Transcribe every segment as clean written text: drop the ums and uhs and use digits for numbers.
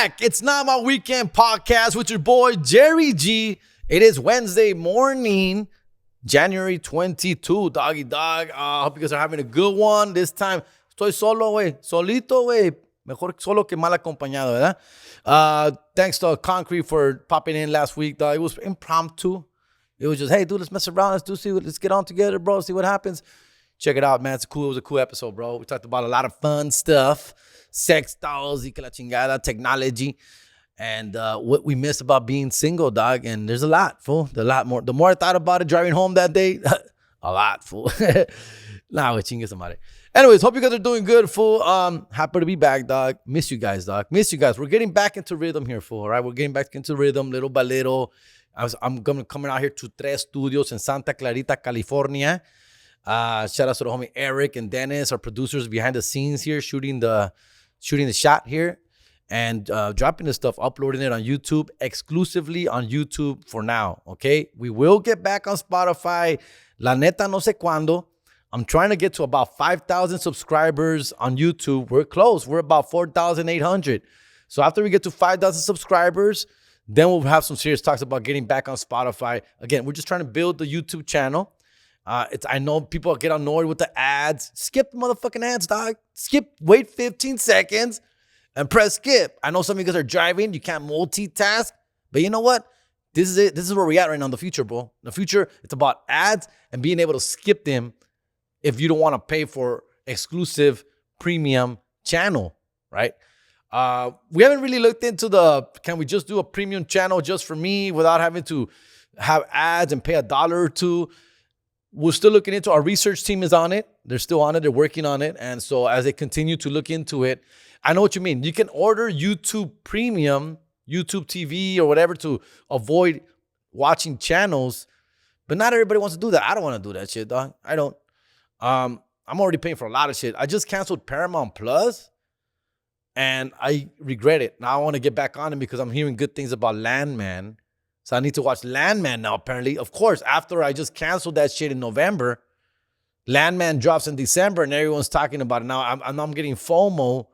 back. It's Not My Weekend podcast with your boy, Jerry G. It is Wednesday morning, January 22, doggy dog. I hope you guys are having a good one. This time, estoy solo, güey. Solito, güey. Mejor solo que mal acompañado, ¿verdad? Thanks to Concrete for popping in last week, dog. It was impromptu. It was just, hey, dude, let's mess around. Let's get on together, bro. See what happens. Check it out, man. It was a cool episode, bro. We talked about a lot of fun stuff. Sex dolls, y que la chingada, technology, and what we miss about being single, dog. And there's a lot, fool. A lot more. The more I thought about it driving home that day, a lot, fool. Nah, we chingue somebody. Anyways, hope you guys are doing good, fool. Happy to be back, dog. Miss you guys, dog. Miss you guys. We're getting back into rhythm here, fool. All right, we're getting back into rhythm little by little. I'm coming out here to Tres Studios in Santa Clarita, California. Shout out to the homie Eric and Dennis, our producers behind the scenes here, shooting the shot here and dropping the stuff, uploading it on YouTube, exclusively on YouTube for now, okay? We will get back on Spotify. La neta, no sé cuándo. I'm trying to get to about 5,000 subscribers on YouTube. We're close. We're about 4,800. So after we get to 5,000 subscribers, then we'll have some serious talks about getting back on Spotify. Again, we're just trying to build the YouTube channel. I know people get annoyed with the ads. Skip the motherfucking ads, dog. Wait 15 seconds and press skip. I know some of you guys are driving. You can't multitask. But you know what? This is it. This is where we're at right now in the future, bro. In the future, it's about ads and being able to skip them if you don't want to pay for exclusive premium channel, right? We haven't really looked into can we just do a premium channel just for me without having to have ads and pay $1 or $2? We're still looking into. Our research team is on it. They're still on it. They're working on it. And so as they continue to look into it, I know what you mean. You can order YouTube Premium, YouTube TV or whatever to avoid watching channels. But not everybody wants to do that. I don't want to do that shit, dog. I don't. I'm already paying for a lot of shit. I just canceled Paramount Plus, and I regret it. Now I want to get back on it because I'm hearing good things about Landman. So I need to watch Landman now, apparently. Of course, after I just canceled that shit in November, Landman drops in December, and everyone's talking about it. Now I'm getting FOMO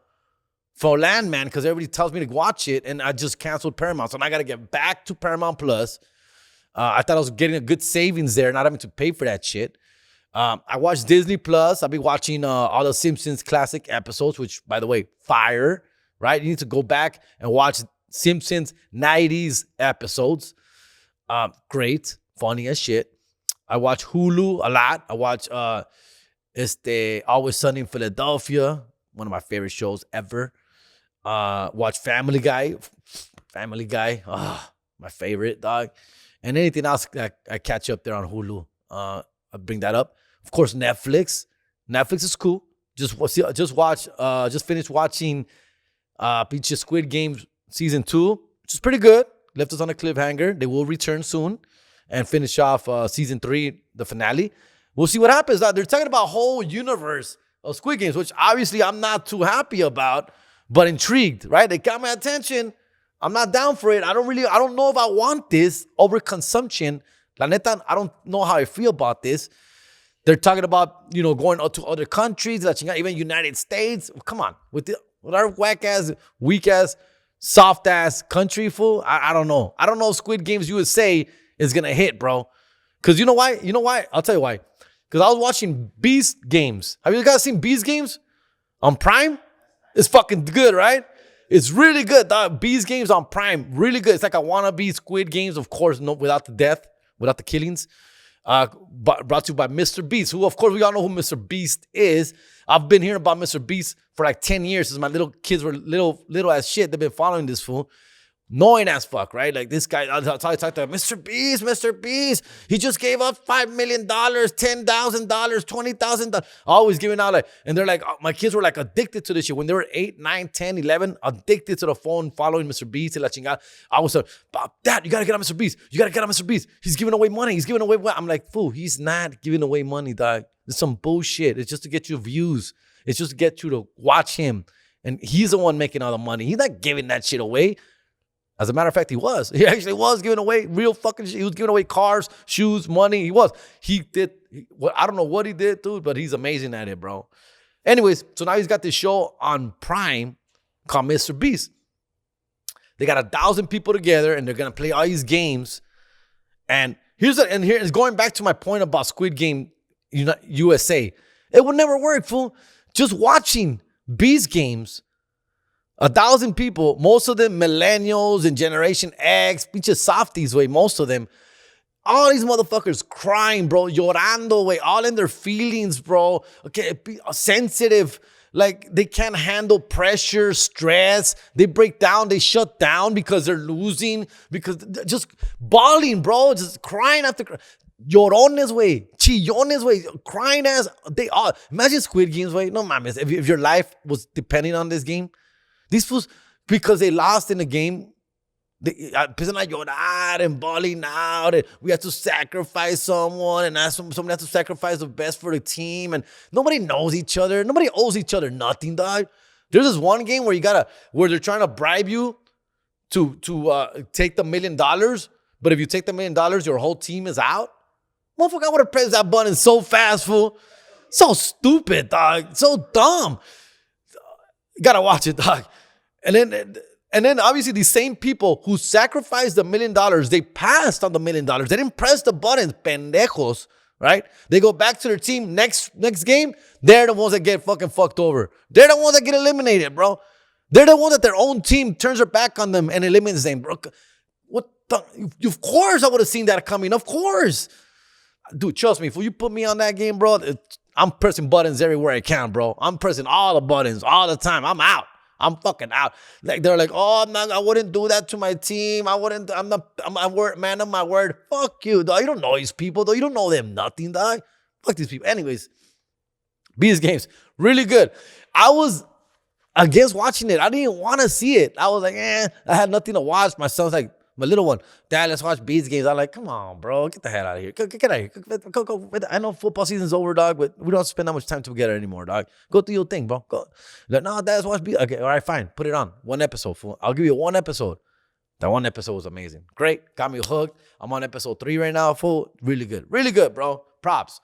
for Landman because everybody tells me to watch it, and I just canceled Paramount. So now I got to get back to Paramount Plus. I thought I was getting a good savings there, not having to pay for that shit. I watched Disney Plus. I'll be watching all the Simpsons classic episodes, which, by the way, fire, right? You need to go back and watch Simpsons 90s episodes. Great, funny as shit. I watch Hulu a lot. I watch Always Sunny in Philadelphia, one of my favorite shows ever. Watch Family Guy. My favorite, dog. And anything else that I catch up there on Hulu, I bring that up. Of course, Netflix. Netflix is cool. Just finished watching Piza Squid Games Season 2, which is pretty good. Left us on a cliffhanger. They will return soon and finish off Season 3, the finale. We'll see what happens. They're talking about a whole universe of Squid Games, which obviously I'm not too happy about, but intrigued, right? They got my attention. I'm not down for it. I don't know if I want this overconsumption. La neta, I don't know how I feel about this. They're talking about, going out to other countries, even United States. Come on. With our whack-ass, weak-ass, soft-ass country, fool. I don't know. I don't know if Squid Games USA is going to hit, bro. Because you know why? You know why? I'll tell you why. Because I was watching Beast Games. Have you guys seen Beast Games on Prime? It's fucking good, right? It's really good, dog. Beast Games on Prime. Really good. It's like a wannabe Squid Games, of course, no, without the death, without the killings. Brought to you by Mr. Beast, who, of course, we all know who Mr. Beast is. I've been hearing about Mr. Beast for like 10 years since my little kids were little as shit. They've been following this fool. Knowing as fuck, right? Like this guy, I talk to Mr. Beast. He just gave up $5 million, $10,000, $20,000. Always giving out and they're like, my kids were like addicted to this shit. When they were 8, 9, 10, 11, addicted to the phone, following Mr. Beast. La chingada. I was like, Dad, you got to get on Mr. Beast. He's giving away money. I'm like, fool, he's not giving away money, dog. It's some bullshit. It's just to get you views. It's just to get you to watch him. And he's the one making all the money. He's not giving that shit away. As a matter of fact, he was. He actually was giving away real fucking shit. He was giving away cars, shoes, money. He was. I don't know what he did, dude, but he's amazing at it, bro. Anyways, so now he's got this show on Prime called Mr. Beast. They got 1,000 people together, and they're gonna play all these games. And here's going back to my point about Squid Game USA. It would never work, fool. Just watching these games, 1,000 people, most of them millennials and Generation X, just softies, way, most of them. All these motherfuckers crying, bro, llorando, way, all in their feelings, bro. Okay, sensitive. Like, they can't handle pressure, stress. They break down. They shut down because they're losing. Because they're just bawling, bro. Just crying after crying. Llorones, way. Chillones, way. Crying as they all. Imagine Squid Games, way. No mames. If your life was depending on this game, these fools, because they lost in the game, they empiezan a llorar and bawling out, and we have to sacrifice someone, and someone has to sacrifice the best for the team, and nobody knows each other. Nobody owes each other nothing, dog. There's this one game where they're trying to bribe you to take the $1 million, but if you take the $1 million, your whole team is out. Motherfucker, I would have pressed that button so fast, fool. So stupid, dog. So dumb. You gotta watch it, dog. And then obviously these same people who sacrificed the $1 million, they passed on the $1 million. They didn't press the buttons, pendejos, right? They go back to their team next game. They're the ones that get fucking fucked over. They're the ones that get eliminated, bro. They're the ones that their own team turns their back on them and eliminates them, bro. What the? Of course I would have seen that coming. Of course. Dude, trust me, if you put me on that game, bro, I'm pressing buttons everywhere I can, bro. I'm pressing all the buttons all the time. I'm out. I'm fucking out. Like, they're like, oh, I wouldn't do that to my team. I'm a man of my word. Fuck you, dog. You don't know these people, though. You don't know them nothing, dog. Fuck these people. Anyways, these games, really good. I was against watching it. I didn't want to see it. I was like, I had nothing to watch. My son's like, my little one, Dad, let's watch Beats games. I'm like, come on, bro. Get the hell out of here. Get out of here. Go. I know football season's over, dog, but we don't spend that much time together anymore, dog. Go do your thing, bro. Go. Like, no, Dad, let's watch Beats. Okay, all right, fine. Put it on. One episode, fool. I'll give you one episode. That one episode was amazing. Great. Got me hooked. I'm on episode 3 right now, fool. Really good. Really good, bro. Props.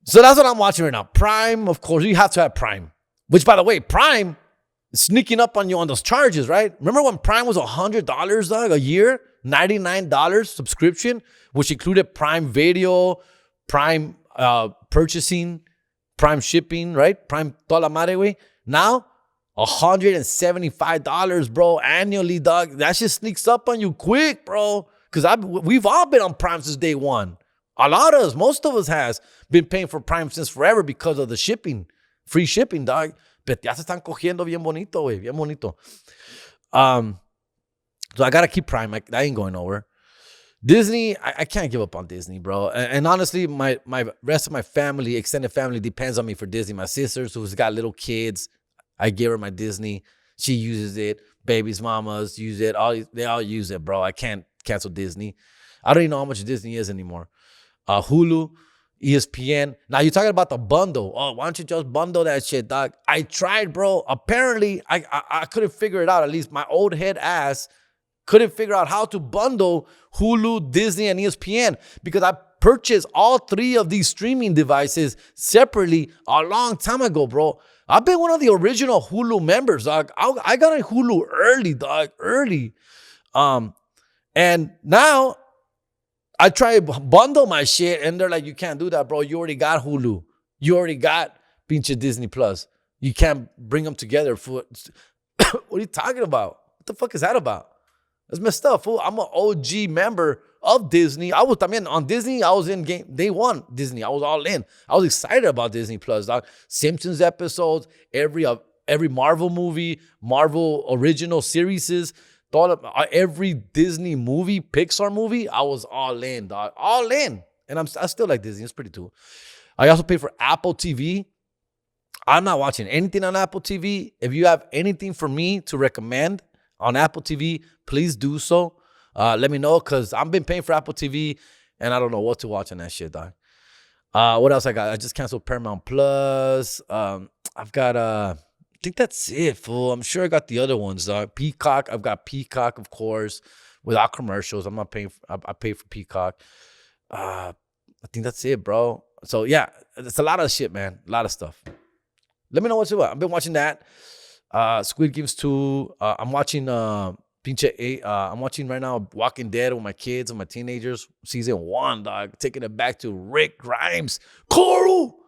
So that's what I'm watching right now. Prime, of course. You have to have Prime. Which, by the way, Prime sneaking up on you on those charges, right? Remember when Prime was $100, dog, a year? $99 subscription, which included Prime Video, Prime purchasing, Prime shipping, right? Prime toda la madre, güey. Now, $175, bro, annually, dog. That shit sneaks up on you quick, bro. Because we've all been on Prime since day one. A lot of us, most of us has been paying for Prime since forever because of the shipping. Free shipping, dog. Pero ya se están cogiendo bien bonito, güey. Bien bonito. So I got to keep Prime. I ain't going nowhere. Disney, I can't give up on Disney, bro. And honestly, my rest of my family, extended family, depends on me for Disney. My sisters, who's got little kids, I give her my Disney. She uses it. Babies, mamas use it. They all use it, bro. I can't cancel Disney. I don't even know how much Disney is anymore. Hulu, ESPN. Now, you're talking about the bundle. Oh, why don't you just bundle that shit, dog? I tried, bro. Apparently, I couldn't figure it out. At least my old head ass couldn't figure out how to bundle Hulu, Disney, and ESPN because I purchased all 3 of these streaming devices separately a long time ago, bro. I've been one of the original Hulu members, dog. I got a Hulu early, dog. Early. And now I try to bundle my shit, and they're like, you can't do that, bro. You already got Hulu. You already got pinche Disney Plus. You can't bring them together. What are you talking about? What the fuck is that about? That's messed up, fool. I'm an OG member of Disney. I mean, on Disney, I was in day one Disney. I was all in. I was excited about Disney Plus, dog. Simpsons episodes, every Marvel movie, Marvel original series, every Disney movie, Pixar movie, I was all in, dog. All in. And I still like Disney. It's pretty cool. I also pay for Apple TV. I'm not watching anything on Apple TV. If you have anything for me to recommend on Apple TV, please do so. Let me know, because I've been paying for Apple TV and I don't know what to watch on that shit, dog. What else I got? I just canceled Paramount Plus. I've got, I think that's it, fool. I'm sure I got the other ones, dog. Peacock. I've got Peacock, of course, without commercials. I'm not paying. I pay for Peacock. I think that's it, bro. So, yeah, it's a lot of shit, man. A lot of stuff. Let me know what you want. I've been watching that. Squid Games 2. I'm watching Pinche 8. I'm watching right now Walking Dead with my kids and my teenagers. Season 1, dog. Taking it back to Rick Grimes. Coral!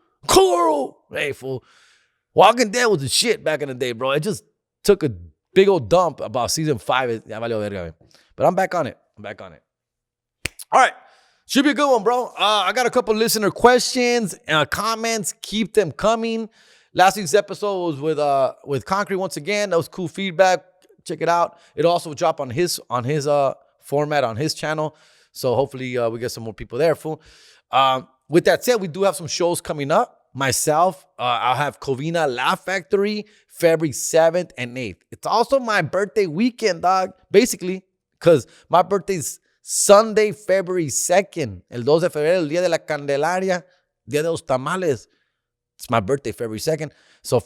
Hey, fool. Walking Dead was the shit back in the day, bro. It just took a big old dump about season 5. Ya valió verga, but I'm back on it. All right. Should be a good one, bro. I got a couple listener questions, comments. Keep them coming. Last week's episode was with Concrete once again. That was cool feedback. Check it out. It'll also drop on his format on his channel. So hopefully we get some more people there, fool. With that said, we do have some shows coming up. Myself, I'll have Covina Laugh Factory February 7th and 8th. It's also my birthday weekend, dog. Basically, because my birthday's Sunday, February 2nd. El 2 de febrero, el Día de la Candelaria, Día de los Tamales. It's my birthday, February 2nd. So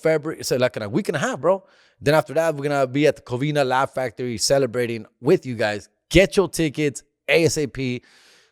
like in a week and a half, bro. Then after that, we're going to be at the Covina Laugh Factory celebrating with you guys. Get your tickets ASAP.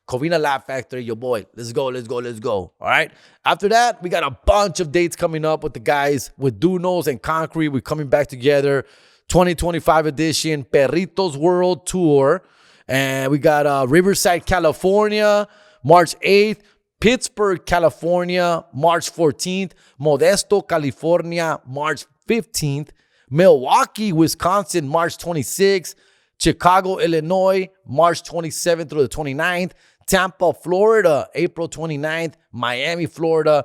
Covina Laugh Factory, your boy. Let's go. All right. After that, we got a bunch of dates coming up with the guys with Dunos and Concrete. We're coming back together. 2025 edition, Perritos World Tour. And we got Riverside, California, March 8th. Pittsburgh, California, March 14th. Modesto, California, March 15th. Milwaukee, Wisconsin, March 26th. Chicago, Illinois, March 27th through the 29th. Tampa, Florida, April 29th. Miami, Florida,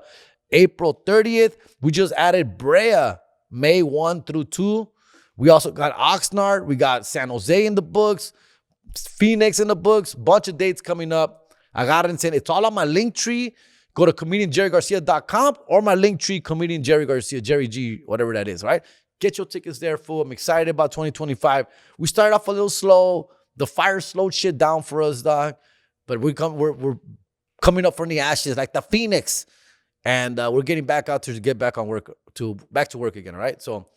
April 30th. We just added Brea, May 1 through 2. We also got Oxnard. We got San Jose in the books. Phoenix in the books. Bunch of dates coming up. I got it. It's all on my link tree. Go to comedianjerrygarcia.com or my link tree, comedian Jerry Garcia, Jerry G, whatever that is, right? Get your tickets there, fool. I'm excited about 2025. We started off a little slow. The fire slowed shit down for us, dog. But we're coming up from the ashes like the Phoenix. And we're getting back out to get back on work, back to work again, all right? So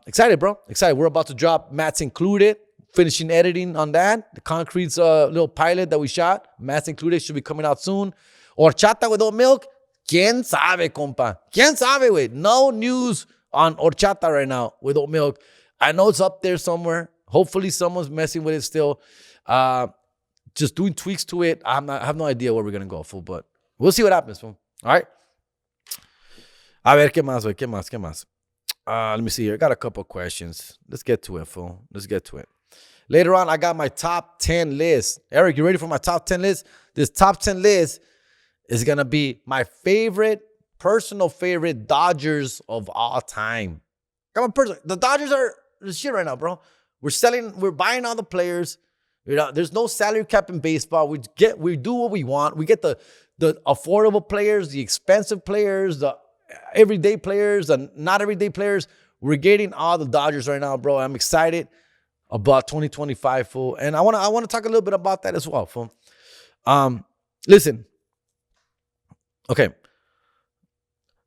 excited, bro. Excited. We're about to drop Matt's Included. Finishing editing on that. The Concrete's little pilot that we shot. Matt's Included should be coming out soon. Horchata with oat milk. ¿Quién sabe, compa? ¿Quién sabe, güey? No news on horchata right now with oat milk. I know it's up there somewhere. Hopefully someone's messing with it still. Just doing tweaks to it. I have no idea where we're going to go, fool, but we'll see what happens, fool. All right? A ver, ¿qué más, güey? ¿Qué más? Let me see here. I got a couple questions. Let's get to it, fool. Let's get to it. Later on, I got my top 10 list. Eric, you ready for my top 10 list? This top 10 list is going to be my personal favorite Dodgers of all time. The Dodgers are the shit right now, bro. We're buying all the players. You know, there's no salary cap in baseball. We do what we want. We get the affordable players, the expensive players, the everyday players, the not everyday players. We're getting all the Dodgers right now, bro. I'm excited about 2025, fool. And I want to talk a little bit about that as well, fool. Listen. Okay.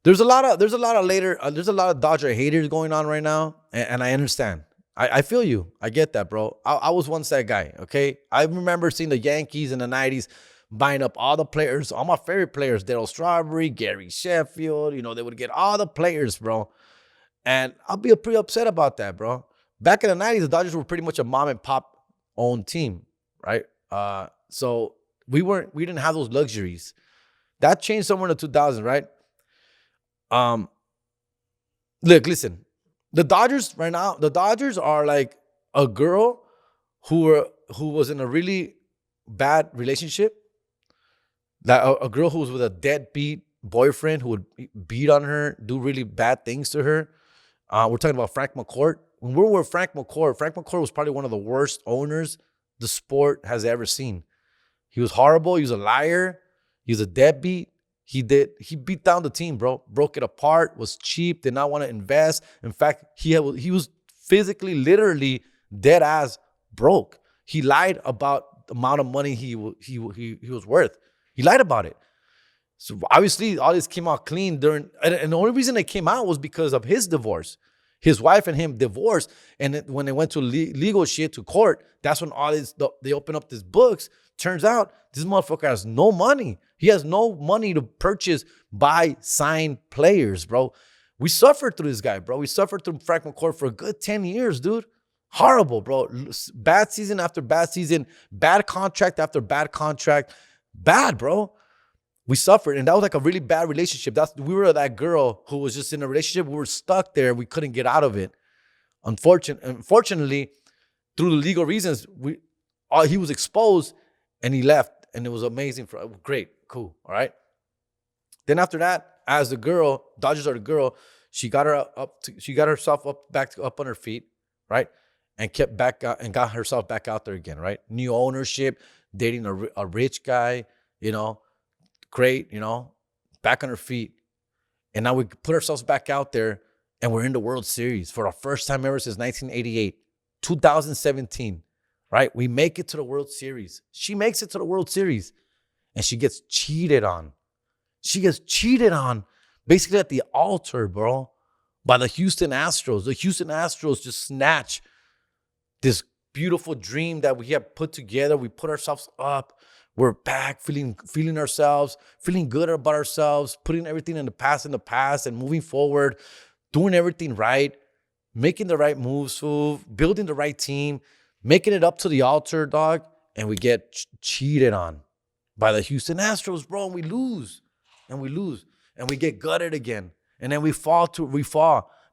There's a lot of Dodger haters going on right now, and I understand. I feel you. I get that, bro. I was once that guy, okay? I remember seeing the Yankees in the 90s buying up all the players, all my favorite players, Daryl Strawberry, Gary Sheffield. You know, they would get all the players, bro. And I'll be pretty upset about that, bro. Back in the 90s, the Dodgers were pretty much a mom and pop owned team, right? So we didn't have those luxuries. That changed somewhere in the 2000s, right? Look, listen. The Dodgers right now, the Dodgers are like a girl who was in a really bad relationship. Like a girl who was with a deadbeat boyfriend who would beat on her, do really bad things to her. We're talking about Frank McCord. When we were with Frank McCord was probably one of the worst owners the sport has ever seen. He was horrible. He was a liar. He was a deadbeat. He beat down the team, bro. Broke it apart, was cheap, did not want to invest. In fact, he was physically, literally dead ass broke. He lied about the amount of money he was worth. He lied about it. So obviously, all this came out clean and the only reason it came out was because of his divorce. His wife and him divorced, and when they went to legal shit to court, that's when they open up these books. Turns out this motherfucker has no money. He has no money to purchase, buy, sign players, bro. We suffered through this guy, bro. We suffered through Frank McCord for a good 10 years, dude. Horrible, bro. Bad season after bad season. Bad contract after bad contract. Bad, bro. We suffered, and that was like a really bad relationship. We were that girl who was just in a relationship. We were stuck there. We couldn't get out of it. Unfortunately, through the legal reasons, he was exposed, and he left, and it was amazing. Great, cool, all right? Then after that, as the girl, Dodgers are the girl, she got herself back up on her feet, right? And kept back out and got herself back out there again, right? New ownership, dating a rich guy, great, back on her feet. And now we put ourselves back out there, and we're in the World Series for our first time ever since 1988, 2017, right? We make it to the World Series. She makes it to the World Series, and she gets cheated on. She gets cheated on basically at the altar, bro, by the Houston Astros. The Houston Astros just snatch this beautiful dream that we have put together. We put ourselves up. We're back, feeling ourselves, feeling good about ourselves, putting everything in the past and moving forward, doing everything right, making the right moves, building the right team, making it up to the altar, dog, and we get cheated on by the Houston Astros, bro, and we lose. And we get gutted again. And then we fall.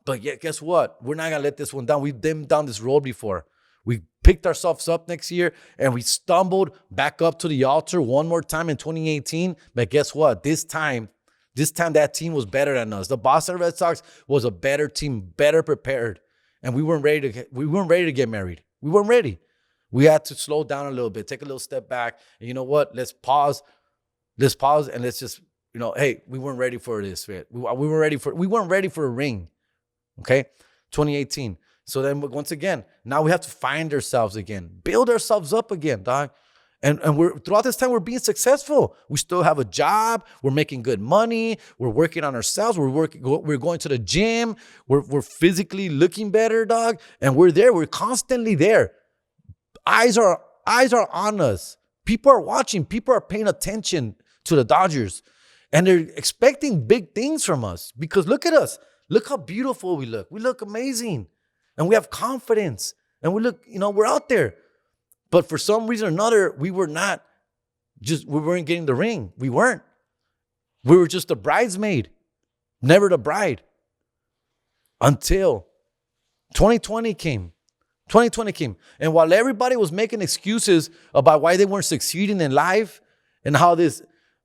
But yeah, guess what? We're not going to let this one down. We've been down this road before. We picked ourselves up next year, and we stumbled back up to the altar one more time in 2018. But guess what? This time that team was better than us. The Boston Red Sox was a better team, better prepared. And we weren't ready to get married. We weren't ready. We had to slow down a little bit, take a little step back. And you know what? Let's pause and let's just, hey, we weren't ready for this, man. We weren't ready for a ring. Okay? 2018. So then once again, now we have to find ourselves again, build ourselves up again, dog. And we're throughout this time, we're being successful. We still have a job. We're making good money. We're working on ourselves. We're going to the gym. We're physically looking better, dog. And we're there. We're constantly there. Eyes are on us. People are watching. People are paying attention to the Dodgers. And they're expecting big things from us because look at us. Look how beautiful we look. We look amazing. And we have confidence. And we look, we're out there. But for some reason or another, we weren't getting the ring. We weren't. We were just a bridesmaid, never the bride. Until 2020 came. 2020 came. And while everybody was making excuses about why they weren't succeeding in life and how this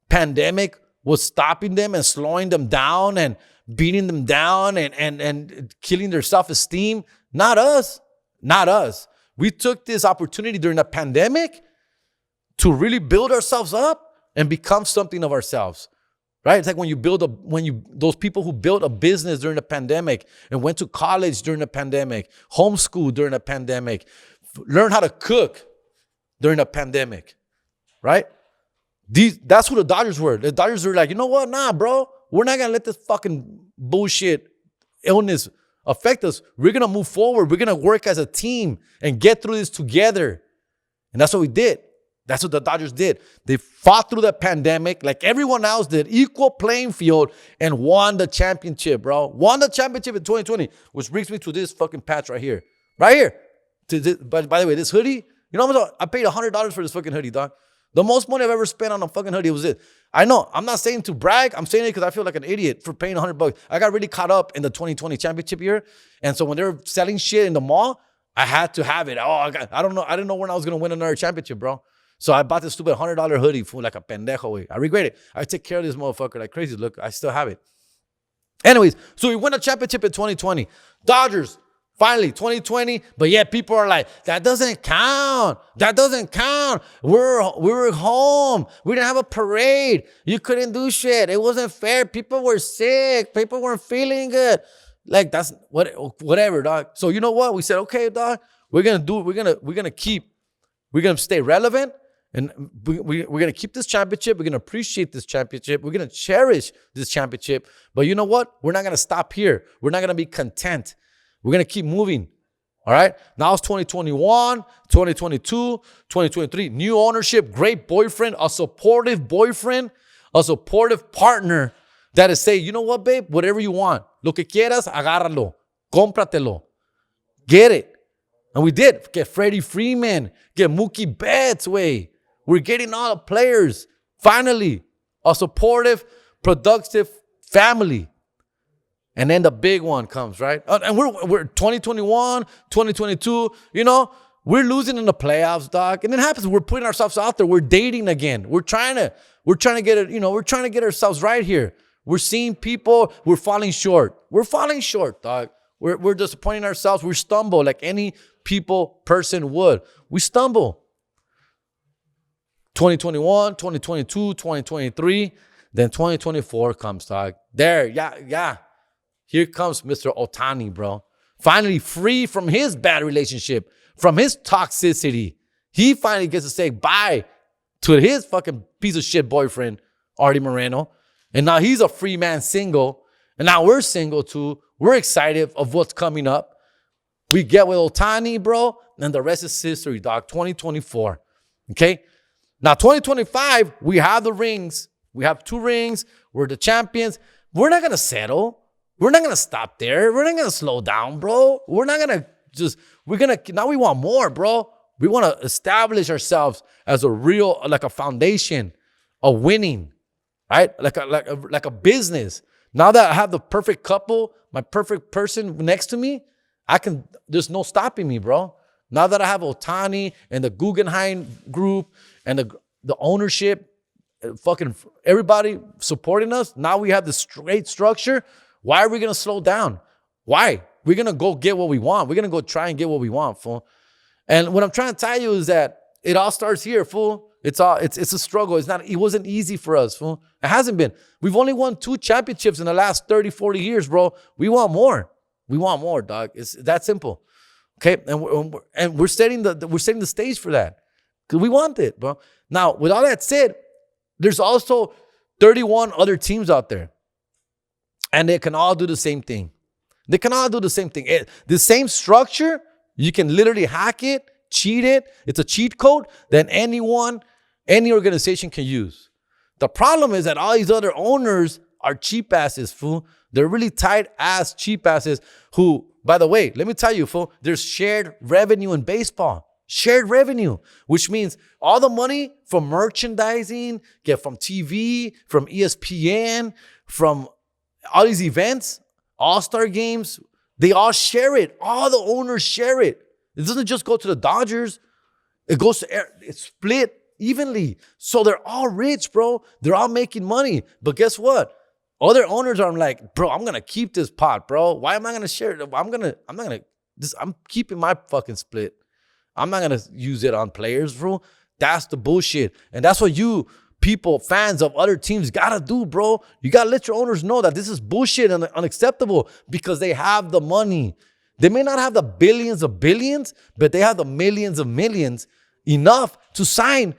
pandemic was stopping them and slowing them down and beating them down and killing their self-esteem, not us. We took this opportunity during the pandemic to really build ourselves up and become something of ourselves, right? It's like those people who built a business during the pandemic and went to college during the pandemic, homeschooled during the pandemic, learned how to cook during the pandemic, right? That's who the Dodgers were. The Dodgers were like, you know what? Nah, bro, we're not going to let this fucking bullshit illness affect us. We're going to move forward. We're going to work as a team and get through this together. And that's what we did. That's what the Dodgers did. They fought through the pandemic like everyone else did, equal playing field, and won the championship, bro. Won the championship in 2020, which brings me to this fucking patch right here. Right here. By the way, this hoodie, you know how much I paid $100 for this fucking hoodie, dog. The most money I've ever spent on a fucking hoodie was it. I know, I'm not saying to brag. I'm saying it because I feel like an idiot for paying $100. I got really caught up in the 2020 championship year. And so when they were selling shit in the mall, I had to have it. I don't know. I didn't know when I was going to win another championship, bro. So I bought this stupid $100 hoodie for like a pendejo way. I regret it. I take care of this motherfucker like crazy. Look, I still have it. Anyways, so we won a championship in 2020. Dodgers, finally, 2020. But yeah, people are like, that doesn't count. That doesn't count. We were home. We didn't have a parade. You couldn't do shit. It wasn't fair. People were sick. People weren't feeling good. Like that's whatever, dog. So you know what? We said, okay, dog, we're gonna stay relevant. And we're going to keep this championship. We're going to appreciate this championship. We're going to cherish this championship. But you know what? We're not going to stop here. We're not going to be content. We're going to keep moving. All right? Now it's 2021, 2022, 2023. New ownership, great boyfriend, a supportive partner that is say, you know what, babe? Whatever you want. Lo que quieras, agárralo. Cómpratelo. Get it. And we did. Get Freddie Freeman. Get Mookie Betts, way. We're getting all the players. Finally, a supportive, productive family. And then the big one comes, right? And we're 2021, 2022, we're losing in the playoffs, dog. And it happens. We're putting ourselves out there. We're dating again. We're trying to get it, we're trying to get ourselves right here. We're seeing people, we're falling short. We're falling short, dog. We're disappointing ourselves. We stumble like any person would. We stumble. 2021, 2022, 2023, then 2024 comes, dog. There, yeah. Here comes Mr. Ohtani, bro. Finally free from his bad relationship, from his toxicity. He finally gets to say bye to his fucking piece of shit boyfriend, Artie Moreno. And now he's a free man single. And now we're single too. We're excited of what's coming up. We get with Ohtani, bro. And the rest is history, dog. 2024. Okay? Now, 2025, we have the rings. We have 2 rings. We're the champions. We're not going to settle. We're not going to stop there. We're not going to slow down, bro. We're not going to now we want more, bro. We want to establish ourselves as a real, like a foundation of winning, right? Like a business. Now that I have the perfect couple, my perfect person next to me, there's no stopping me, bro. Now that I have Ohtani and the Guggenheim group and the ownership, fucking everybody supporting us, now we have this straight structure. Why are we going to slow down? Why? We're going to go get what we want. We're going to go try and get what we want, fool. And what I'm trying to tell you is that it all starts here, fool. It's a struggle. It wasn't easy for us, fool. It hasn't been. We've only won 2 championships in the last 30, 40 years, bro. We want more. We want more, dog. It's that simple. Okay? And we're setting the stage for that. Because we want it, bro. Now, with all that said, there's also 31 other teams out there. And they can all do the same thing. The same structure, you can literally hack it, cheat it. It's a cheat code that any organization can use. The problem is that all these other owners are cheap asses, fool. They're really tight ass cheap asses who, by the way, let me tell you, fool, there's shared revenue in baseball. Shared revenue, which means all the money from merchandising, get from TV, from ESPN, from all these events, all-star games, they all share it. All the owners share it. It doesn't just go to the Dodgers. It's split evenly. So they're all rich, bro. They're all making money. But guess what? Other owners are like, bro, I'm going to keep this pot, bro. Why am I going to share it? I'm keeping my fucking split. I'm not going to use it on players, bro. That's the bullshit. And that's what you people, fans of other teams gotta do, bro. You gotta let your owners know that this is bullshit and unacceptable because they have the money. They may not have the billions of billions, but they have the millions of millions enough to sign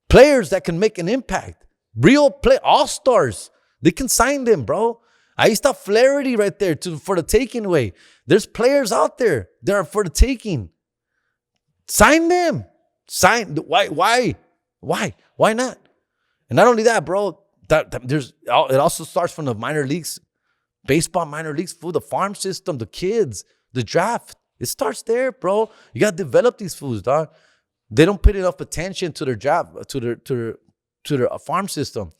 players that can make an impact. Real all-stars. They can sign them, bro. Ahí está Flaherty right there for the taking away. There's players out there that are for the taking. Sign them. Why? Why not? And not only that, bro, it also starts from the minor leagues, baseball minor leagues, fool, the farm system, the kids, the draft. It starts there, bro. You got to develop these fools, dog. They don't put enough attention to their draft, to their farm system.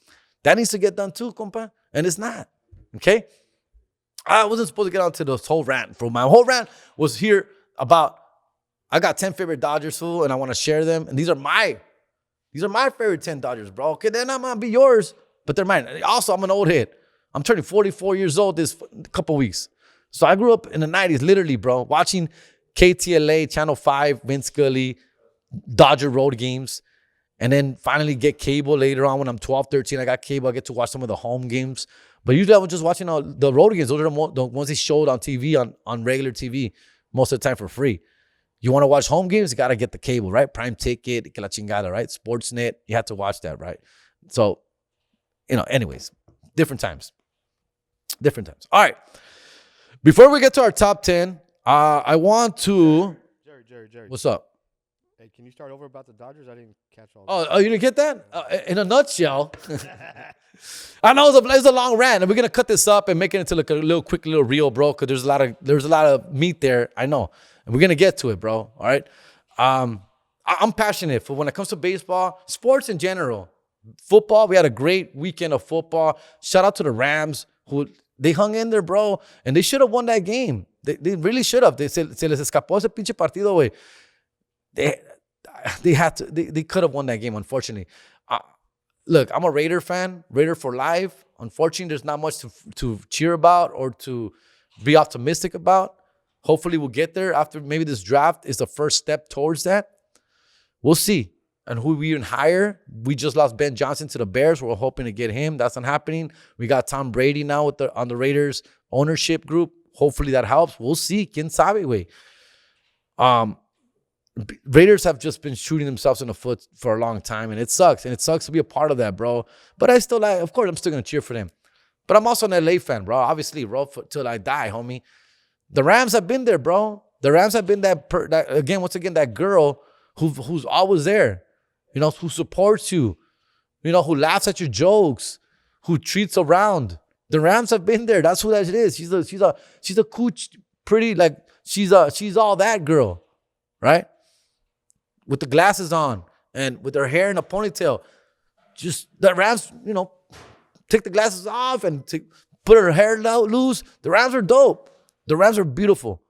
That needs to get done too, compa. And it's not. Okay? I wasn't supposed to get onto this whole rant, fool. My whole rant was here about I got 10 favorite Dodgers, fool, and I want to share them. And these are my favorite 10 Dodgers, bro. Okay, they're not going to be yours, but they're mine. Also, I'm an old head. I'm turning 44 years old this couple weeks. So I grew up in the 90s, literally, bro, watching KTLA, Channel 5, Vince Scully, Dodger road games, and then finally get cable later on when I'm 12, 13. I got cable. I get to watch some of the home games. But usually I was just watching the road games. Those are the ones they showed on TV, on regular TV, most of the time for free. You want to watch home games, you got to get the cable, right? Prime Ticket, que la chingada, right? Sportsnet, you have to watch that, right? So, anyways, different times. All right. Before we get to our top 10, I want to... Jerry. What's up? Hey, can you start over about the Dodgers? I didn't catch all that. Oh, you didn't get that? In a nutshell, I know it's a long rant, and we're gonna cut this up and make it into like a little quick little reel, bro. Because there's a lot of meat there. I know, and we're gonna get to it, bro. All right. I'm passionate for when it comes to baseball, sports in general. Football, we had a great weekend of football. Shout out to the Rams who they hung in there, bro, and they should have won that game. They really should have. Se les escapó ese pinche partido, güey. They could have won that game, unfortunately. Look, I'm a Raider fan, Raider for life. Unfortunately, there's not much to cheer about or to be optimistic about. Hopefully, we'll get there after maybe this draft is the first step towards that. We'll see. And who we even hire. We just lost Ben Johnson to the Bears. We're hoping to get him. That's not happening. We got Tom Brady now on the Raiders ownership group. Hopefully that helps. We'll see. Quien sabe, güey. Raiders have just been shooting themselves in the foot for a long time, and it sucks. And it sucks to be a part of that, bro. But I still of course, I'm still going to cheer for them. But I'm also an LA fan, bro. Obviously, bro, till I die, homie. The Rams have been there, bro. The Rams have been that girl who's always there, you know, who supports you, you know, who laughs at your jokes, who treats around. The Rams have been there. That's who that is. She's a cool, pretty, like she's all that girl, right? With the glasses on and with her hair in a ponytail. Just the Rams, you know, take the glasses off and put her hair loose. The Rams are dope. The Rams are beautiful.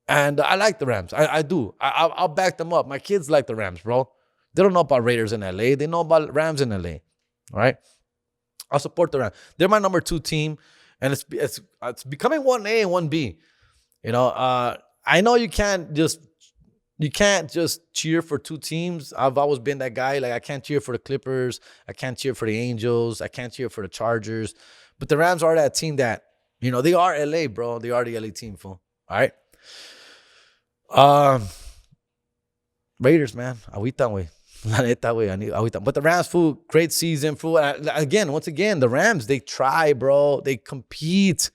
And I like the Rams. I do. I'll back them up. My kids like the Rams, bro. They don't know about Raiders in LA. They know about Rams in LA. All right? I'll support the Rams. They're my number 2 team. And it's becoming 1A and 1B. You know, I know you can't just cheer for 2 teams. I've always been that guy. Like, I can't cheer for the Clippers. I can't cheer for the Angels. I can't cheer for the Chargers. But the Rams are that team that, you know, they are LA, bro. They are the LA team, fool. All right? Raiders, man. Agüitan, güey. La neta, güey. Agüitan. But the Rams, fool, great season, fool. Once again, the Rams, they try, bro. They compete.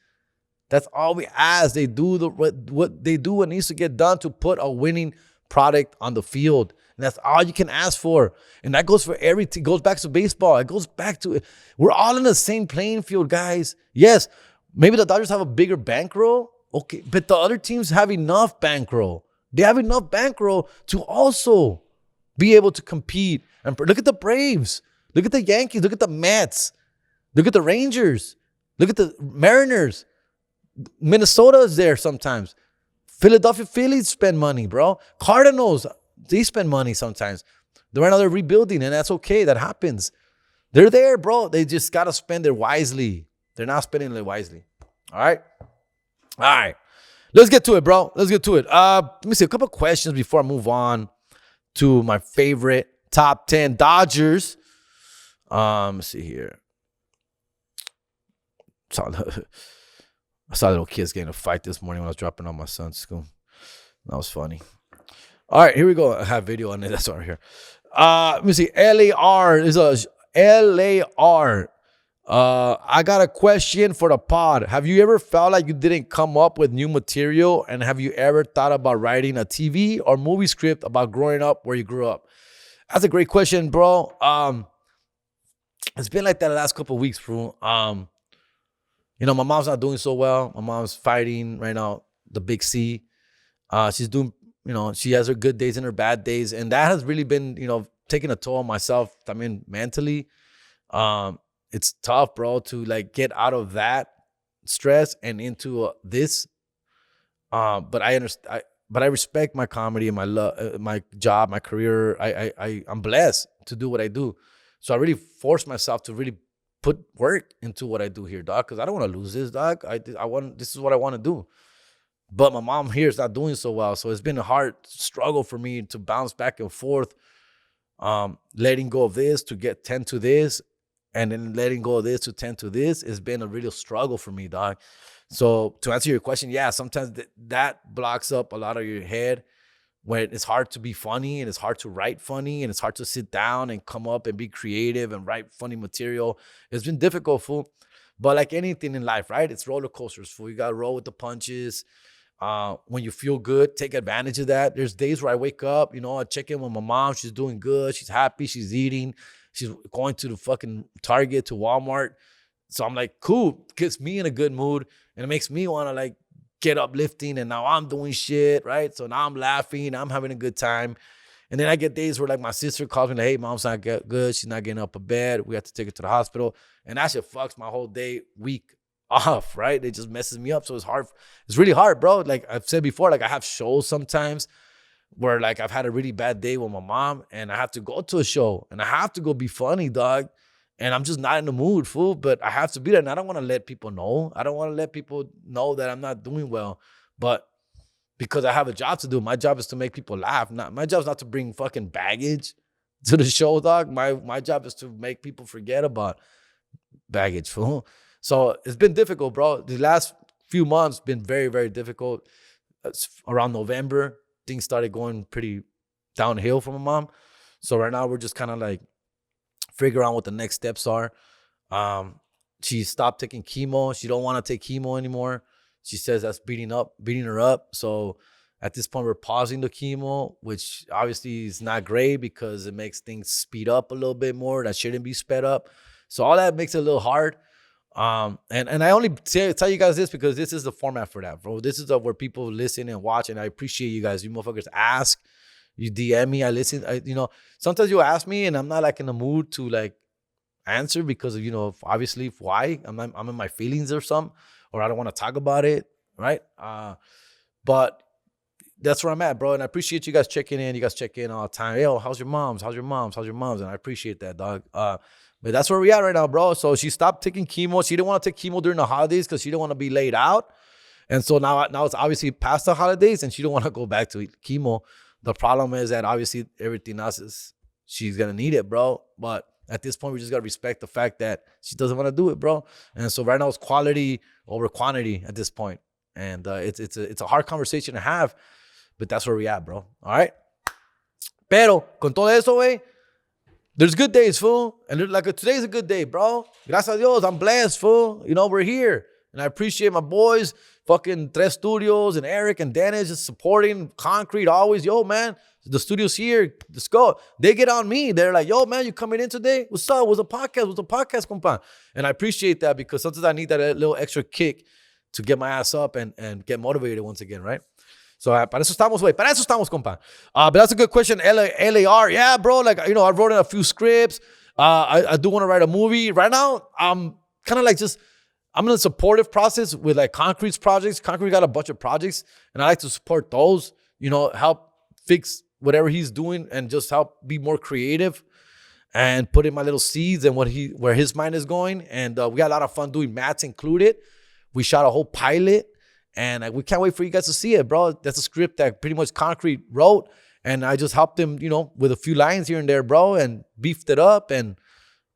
That's all we ask. They do what they do what needs to get done to put a winning product on the field. And that's all you can ask for. And that goes for everything. It goes back to baseball. It goes back to, we're all in the same playing field, guys. Yes, maybe the Dodgers have a bigger bankroll. Okay, but the other teams have enough bankroll. They have enough bankroll to also be able to compete. And look at the Braves. Look at the Yankees. Look at the Mets. Look at the Rangers. Look at the Mariners. Minnesota is there sometimes. Philadelphia Phillies spend money, bro. Cardinals, they spend money sometimes. Right now they're rebuilding, and that's okay. That happens. They're there, bro. They just got to spend it wisely. They're not spending it wisely. All right? All right. Let's get to it, bro. Let's get to it. Let me see a couple questions before I move on to my favorite top 10 Dodgers. Let's see here. I saw little kids getting a fight this morning when I was dropping off my son to school. That was funny. All right, here we go. I have video on it. That's right here. Let me see. LAR is a LAR. I got a question for the pod. Have you ever felt like you didn't come up with new material? And have you ever thought about writing a TV or movie script about growing up where you grew up? That's a great question, bro. It's been like that the last couple of weeks, bro. You know, my mom's not doing so well. My mom's fighting right now, the big C. She's doing, you know, she has her good days and her bad days. And that has really been, you know, taking a toll on myself, I mean, mentally. It's tough, bro, to like get out of that stress and into this. But I understand. But I respect my comedy and my love, my job, my career. I'm blessed to do what I do. So I really force myself to really put work into what I do here, dog, because I don't want to lose this, dog. This is what I want to do. But my mom here is not doing so well. So it's been a hard struggle for me to bounce back and forth, letting go of this to tend to this, and then letting go of this to tend to this. It's been a real struggle for me, dog. So to answer your question, yeah, sometimes that blocks up a lot of your head when it's hard to be funny and it's hard to write funny and it's hard to sit down and come up and be creative and write funny material. It's been difficult, fool. But like anything in life, right? It's roller coasters, fool. You got to roll with the punches. When you feel good, take advantage of that. There's days where I wake up, you know, I check in with my mom. She's doing good. She's happy. She's eating. She's going to the fucking Target, to Walmart. So I'm like, cool. Gets me in a good mood. And it makes me want to like get uplifting. And now I'm doing shit, right? So now I'm laughing. I'm having a good time. And then I get days where like my sister calls me like, hey, mom's not good. She's not getting up of bed. We have to take her to the hospital. And that shit fucks my whole day, week off, right? It just messes me up. So it's hard. It's really hard, bro. Like I've said before, like I have shows sometimes where like I've had a really bad day with my mom and I have to go to a show and I have to go be funny, dog. And I'm just not in the mood, fool. But I have to be there. And I don't want to let people know. I don't want to let people know that I'm not doing well. But because I have a job to do. My job is to make people laugh. My job is not to bring fucking baggage to the show, dog. My job is to make people forget about baggage, fool. So it's been difficult, bro. The last few months been very, very difficult. Around November, things started going pretty downhill for my mom. So right now we're just kind of like figure out what the next steps are. She stopped taking chemo. She don't want to take chemo anymore. She says that's beating her up. So at this point, we're pausing the chemo, which obviously is not great because it makes things speed up a little bit more. That shouldn't be sped up. So all that makes it a little hard. And I only tell you guys this because this is the format for that, bro. This is where people listen and watch, and I appreciate you guys. You motherfuckers ask, you DM me, I listen. Sometimes you ask me, and I'm not like in the mood to like answer because of, obviously why I'm in my feelings or something, or I don't want to talk about it, right? But that's where I'm at, bro. And I appreciate you guys checking in. You guys check in all the time. Yo, how's your moms? How's your moms? How's your moms? And I appreciate that, dog. But that's where we at right now, bro. So she stopped taking chemo. She didn't want to take chemo during the holidays because she didn't want to be laid out. And so now it's obviously past the holidays and she don't want to go back to chemo. The problem is that obviously everything else is she's going to need it, bro. But at this point, we just got to respect the fact that she doesn't want to do it, bro. And so right now it's quality over quantity at this point. And it's a hard conversation to have, but that's where we at, bro. All right? Pero, con todo eso, güey, there's good days, fool. And like today's a good day, bro. Gracias a Dios, I'm blessed, fool. We're here. And I appreciate my boys, fucking Tres Studios and Eric and Dennis just supporting Concrete always. Yo, man, the studio's here. Let's go. They get on me. They're like, yo, man, you coming in today? What's up? What's the podcast, compa? And I appreciate that because sometimes I need that little extra kick to get my ass up and get motivated once again, right? So, para eso estamos, güey. Para eso estamos, compa. But that's a good question. LAR. Yeah, bro. Like, I wrote in a few scripts. I do want to write a movie. Right now, I'm kind of like I'm in a supportive process with like Concrete's projects. Concrete got a bunch of projects, and I like to support those, help fix whatever he's doing and just help be more creative and put in my little seeds and where his mind is going. And we got a lot of fun doing Matt's included. We shot a whole pilot. And we can't wait for you guys to see it, bro. That's a script that pretty much Concrete wrote. And I just helped him, with a few lines here and there, bro, and beefed it up. And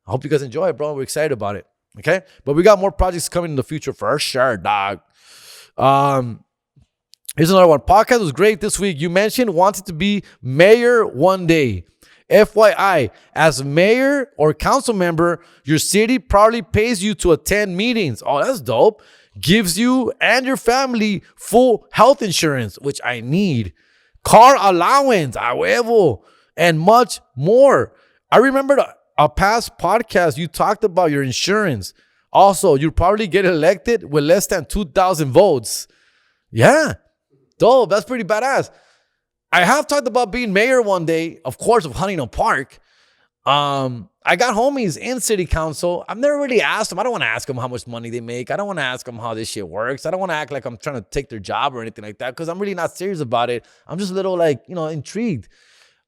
I hope you guys enjoy it, bro. We're excited about it. Okay? But we got more projects coming in the future for sure, dog. Here's another one. Podcast was great this week. You mentioned wanting to be mayor one day. FYI, as mayor or council member, your city probably pays you to attend meetings. Oh, that's dope. Gives you and your family full health insurance, which I need, car allowance, a huevo, and much more. I remember a past podcast you talked about your insurance. Also, you'll probably get elected with less than 2,000 votes. Yeah, dope. That's pretty badass. I have talked about being mayor one day, of course, of Huntington Park. I got homies in city council. I've never really asked them. I don't want to ask them how much money they make. I don't want to ask them how this shit works. I don't want to act like I'm trying to take their job or anything like that because I'm really not serious about it. I'm just a little intrigued.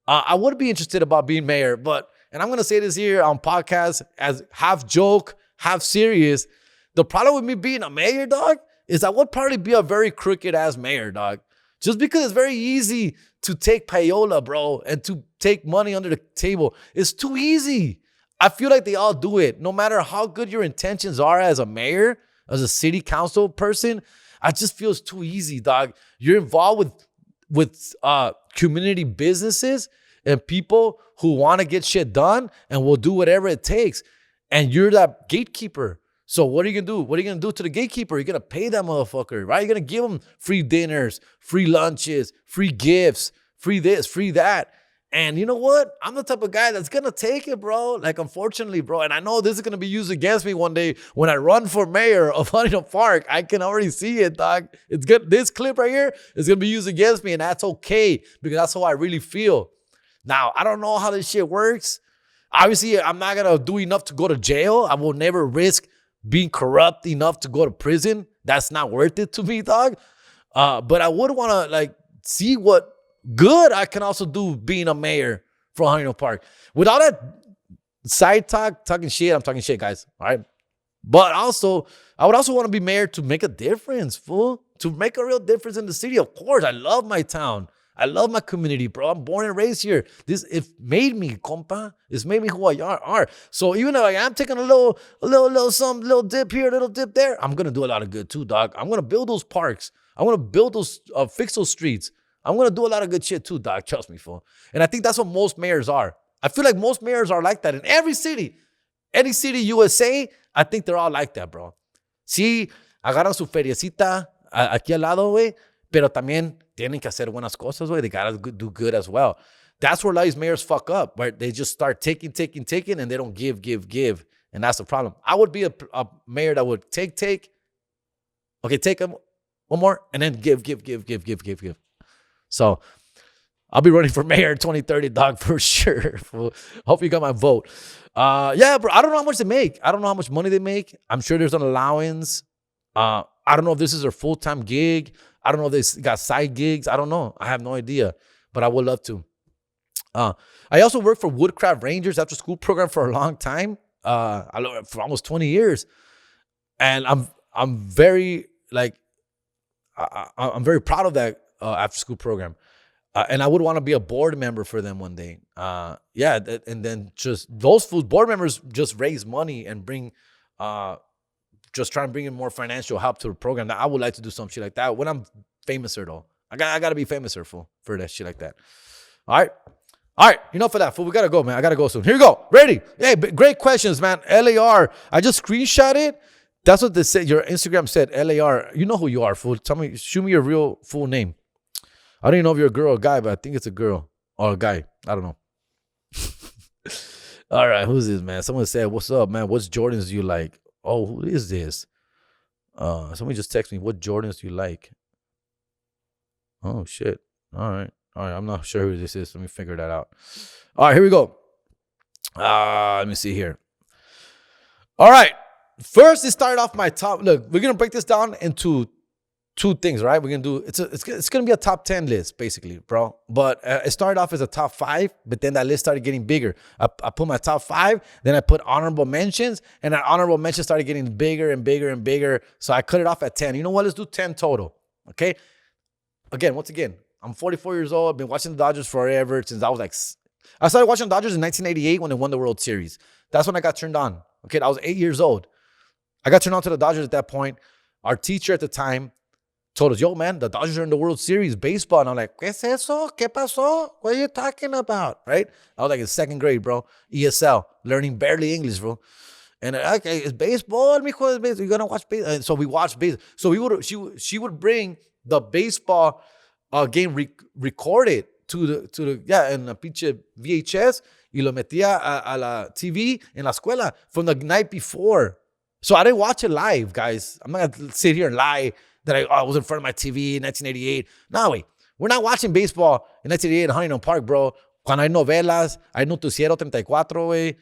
I would be interested about being mayor, and I'm going to say this here on podcast as half joke, half serious. The problem with me being a mayor, dog, is I would probably be a very crooked ass mayor, dog. Just because it's very easy to take payola, bro, and to take money under the table. It's too easy. I feel like they all do it. No matter how good your intentions are as a mayor, as a city council person, I just feel it's too easy, dog. You're involved with community businesses and people who want to get shit done and will do whatever it takes. And you're that gatekeeper. So what are you going to do? What are you going to do to the gatekeeper? You're going to pay that motherfucker, right? You're going to give them free dinners, free lunches, free gifts, free this, free that. And you know what? I'm the type of guy that's going to take it, bro. Like, unfortunately, bro. And I know this is going to be used against me one day when I run for mayor of Huntington Park. I can already see it, dog. It's good. This clip right here is going to be used against me, and that's okay because that's how I really feel. Now, I don't know how this shit works. Obviously, I'm not going to do enough to go to jail. I will never risk being corrupt enough to go to prison. That's not worth it to me, dog. But I would want to, like, see what good I can also do being a mayor for Huntington Park. With all that side talking shit, I'm talking shit, guys. All right. But also, I would also want to be mayor to make a difference, fool. To make a real difference in the city. Of course, I love my town. I love my community, bro. I'm born and raised here. It made me, compa. It's made me who I are. So even though I am taking a little dip here, a little dip there, I'm gonna do a lot of good too, dog. I'm gonna build those parks. I'm gonna build those, fix those streets. I'm going to do a lot of good shit too, dog. Trust me, fool. And I think that's what most mayors are. I feel like most mayors are like that in every city. Any city, USA, I think they're all like that, bro. Sí, agarran su feriecita aquí al lado, güey. Pero también tienen que hacer buenas cosas, güey. They got to do good as well. That's where a lot of these mayors fuck up, right? They just start taking, and they don't give. And that's the problem. I would be a mayor that would take. Okay, take them one more, and then give. So I'll be running for mayor in 2030, dog, for sure. Hope you got my vote. Yeah, bro, I don't know how much they make. I don't know how much money they make. I'm sure there's an allowance. I don't know if this is their full-time gig. I don't know if they got side gigs. I don't know. I have no idea, but I would love to. I also worked for Woodcraft Rangers after school program for a long time. For almost 20 years. And I'm very, like, I'm very proud of that after school program. And I would want to be a board member for them one day. And then just those board members just raise money and bring, just try and bring in more financial help to the program. Now, I would like to do some shit like that when I'm famouser, though. I got to be famouser for that shit like that. All right. Enough of that, fool. We got to go, man. I got to go soon. Here we go. Ready? Hey, great questions, man. LAR. I just screenshot it. That's what they said. Your Instagram said LAR. You know who you are, fool. Tell me, shoot me your real full name. I don't even know if you're a girl or a guy, but I think it's a girl or a guy. I don't know. All right, who's this, man? Someone said, what's up, man? What Jordans do you like? Oh, who is this? Somebody just text me, what Jordans do you like? Oh, shit. All right. I'm not sure who this is. Let me figure that out. All right, here we go. Let me see here. All right. First, it started off my top. Look, we're going to break this down into two things, right? We're going to do, it's going to be a top 10 list, basically, bro. But it started off as a top 5, but then that list started getting bigger. I put my top 5, then I put honorable mentions, and that honorable mention started getting bigger and bigger and bigger. So I cut it off at 10. You know what? Let's do 10 total, okay? Once again, I'm 44 years old. I've been watching the Dodgers forever since I started watching the Dodgers in 1988 when they won the World Series. That's when I got turned on. Okay, I was 8 years old. I got turned on to the Dodgers at that point. Our teacher at the time told us, yo, man, the Dodgers are in the World Series, baseball. And I'm like, ¿qué es eso? ¿Qué pasó? What are you talking about? Right? I was like in second grade, bro. ESL, learning barely English, bro. And okay, it's baseball, mijo, it's baseball. You're going to watch baseball. And so we watched baseball. So she would bring the baseball game recorded to the en la pinche VHS y lo metía a la TV en la escuela from the night before. So I didn't watch it live, guys. I'm not going to sit here and lie that I was in front of my TV in 1988. No, wait. We're not watching baseball in 1988 in Huntington Park, bro. Cuando hay novelas, hay Noticiero 34, güey.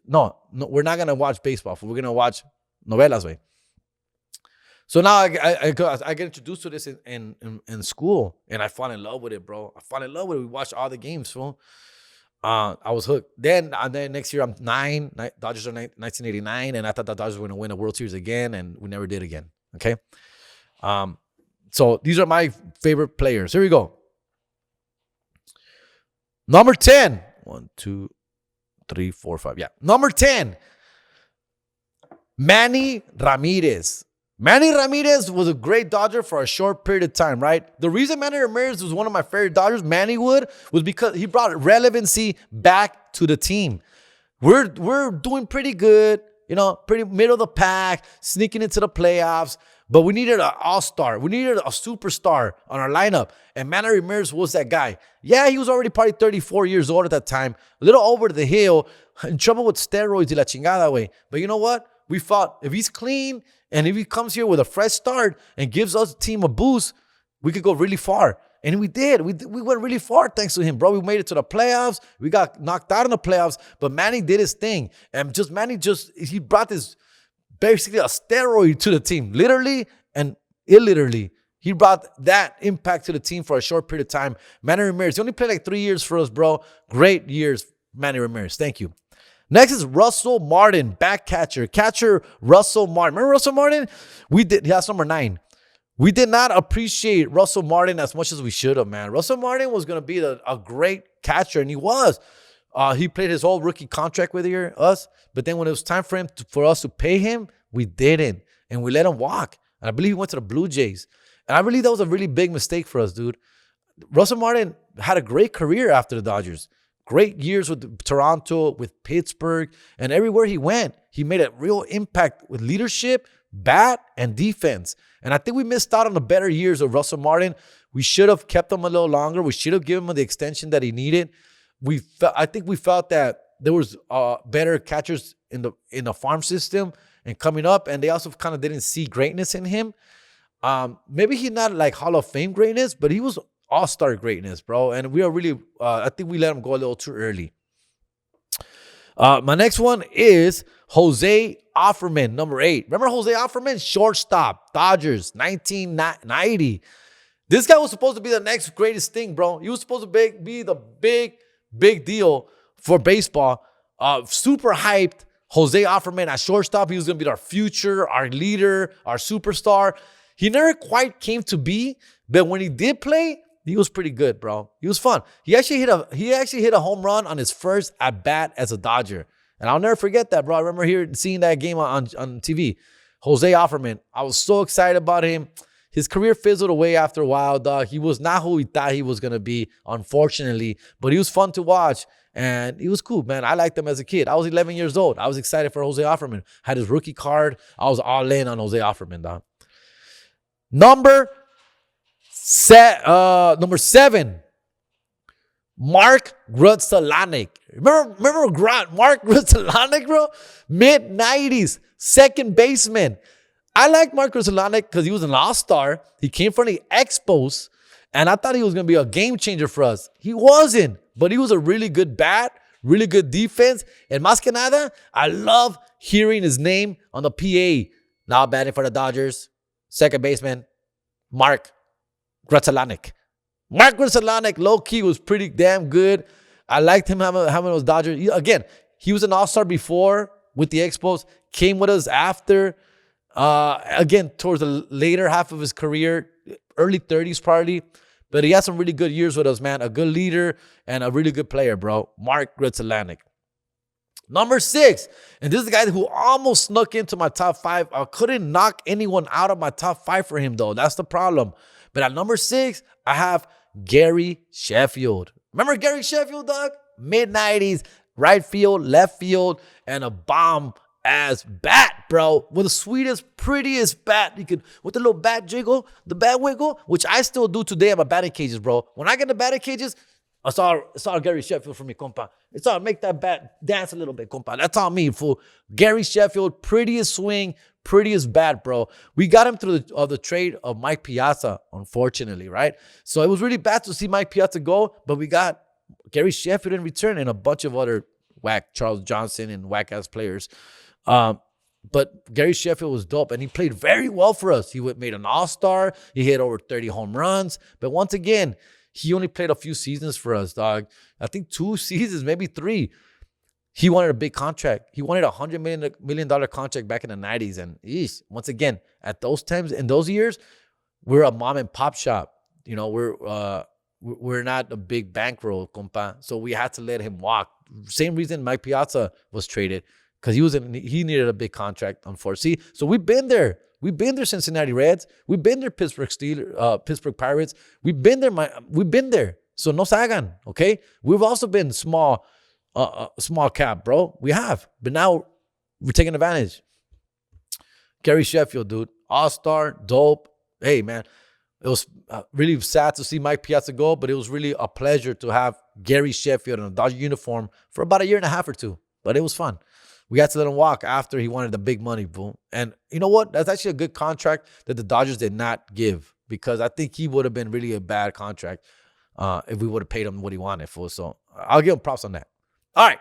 No, we're not going to watch baseball. We're going to watch novelas, güey. So now I get introduced to this in school, and I fall in love with it, bro. I fall in love with it. We watched all the games, fool. I was hooked. Then next year I'm 9. Dodgers are 1989, and I thought the Dodgers were going to win a World Series again, and we never did again. Okay. So these are my favorite players. Here we go. Number 10. 1, 2, 3, 4, 5. Yeah. Number 10. Manny Ramirez. Manny Ramirez was a great Dodger for a short period of time, right? The reason Manny Ramirez was one of my favorite Dodgers, was because he brought relevancy back to the team. We're doing pretty good, pretty middle of the pack, sneaking into the playoffs. But we needed an all-star. We needed a superstar on our lineup. And Manny Ramirez was that guy. Yeah, he was already probably 34 years old at that time. A little over the hill. In trouble with steroids y la chingada way. But you know what? We thought if he's clean and if he comes here with a fresh start and gives us a team a boost, we could go really far. And we did. We went really far thanks to him, bro. We made it to the playoffs. We got knocked out in the playoffs. But Manny did his thing. And he brought this basically a steroid to the team, literally and illiterally. He brought that impact to the team for a short period of time. Manny Ramirez, he only played like 3 years for us, bro. Great years, Manny Ramirez. Thank you. Next is Russell Martin, back catcher. Catcher Russell Martin. Remember Russell Martin? That's number 9. We did not appreciate Russell Martin as much as we should have, man. Russell Martin was going to be a great catcher, and he was. He played his whole rookie contract with us, but then when it was time for us to pay him, we didn't, and we let him walk. And I believe he went to the Blue Jays. And I believe that was a really big mistake for us, dude. Russell Martin had a great career after the Dodgers. Great years with Toronto, with Pittsburgh, and everywhere he went, he made a real impact with leadership, bat, and defense. And I think we missed out on the better years of Russell Martin. We should have kept him a little longer. We should have given him the extension that he needed. I think we felt that there was better catchers in the farm system and coming up, and they also kind of didn't see greatness in him. Maybe he's not like Hall of Fame greatness, but he was all-star greatness, bro. And we are really, I think we let him go a little too early. My next one is Jose Offerman, number 8. Remember Jose Offerman? Shortstop, Dodgers, 1990. This guy was supposed to be the next greatest thing, bro. He was supposed to be the big deal for baseball. Super hyped. Jose Offerman at shortstop. He was going to be our future, our leader, our superstar. He never quite came to be, but when he did play, he was pretty good, bro. He was fun. He actually hit a home run on his first at bat as a Dodger, and I'll never forget that, bro. I remember seeing that game on TV. Jose Offerman. I was so excited about him. His career fizzled away after a while, dog. He was not who we thought he was gonna be, unfortunately. But he was fun to watch, and he was cool, man. I liked him as a kid. I was 11 years old. I was excited for Jose Offerman. Had his rookie card. I was all in on Jose Offerman, dog. Number 7, Mark Grudzielanek. Remember Mark Grudzielanek, bro? Mid-90s, second baseman. I like Mark Grudzielanek because he was an all-star. He came from the Expos, and I thought he was going to be a game changer for us. He wasn't, but he was a really good bat, really good defense, and más que nada, I love hearing his name on the PA. Now batting for the Dodgers, second baseman, Mark Grudzielanek. Mark Grudzielanek, low-key, was pretty damn good. I liked him having those Dodgers. Again, he was an all-star before with the Expos, came with us after. Again, towards the later half of his career, early 30s probably. But he had some really good years with us, man. A good leader and a really good player, bro. Mark Grudzielanek. Number 6, and this is the guy who almost snuck into my top 5. I couldn't knock anyone out of my top 5 for him, though. That's the problem. But at number 6, I have Gary Sheffield. Remember Gary Sheffield, dog? Mid-90s, right field, left field, and a bomb-ass bat, bro. With the sweetest, prettiest bat. You could, with the little bat jiggle, the bat wiggle, which I still do today at my batting cages, bro. When I get the batting cages, it's all Gary Sheffield for me, compa. It's all make that bat dance a little bit, compa. That's all me, fool. Gary Sheffield, prettiest swing, prettiest bat, bro. We got him through the trade of Mike Piazza, unfortunately, right? So it was really bad to see Mike Piazza go, but we got Gary Sheffield in return and a bunch of other whack Charles Johnson and whack-ass players. But Gary Sheffield was dope, and he played very well for us. He made an all-star. He hit over 30 home runs. But once again, he only played a few seasons for us, dog. I think 2 seasons, maybe 3. He wanted a big contract. He wanted a $100 million contract back in the 90s. And once again, at those times, in those years, we're a mom and pop shop. You know, we're not a big bankroll, compa. So we had to let him walk. Same reason Mike Piazza was traded, because he needed a big contract, unfortunately. So we've been there. We've been there, Cincinnati Reds. We've been there, Pittsburgh Pirates. We've been there. So no se hagan, okay? We've also been small cap, bro. We have. But now we're taking advantage. Gary Sheffield, dude. All-star, dope. Hey, man. It was really sad to see Mike Piazza go, but it was really a pleasure to have Gary Sheffield in a Dodger uniform for about a year and a half or two. But it was fun. We had to let him walk after he wanted the big money, boom. And you know what? That's actually a good contract that the Dodgers did not give, because I think he would have been really a bad contract if we would have paid him what he wanted for. So I'll give him props on that. All right.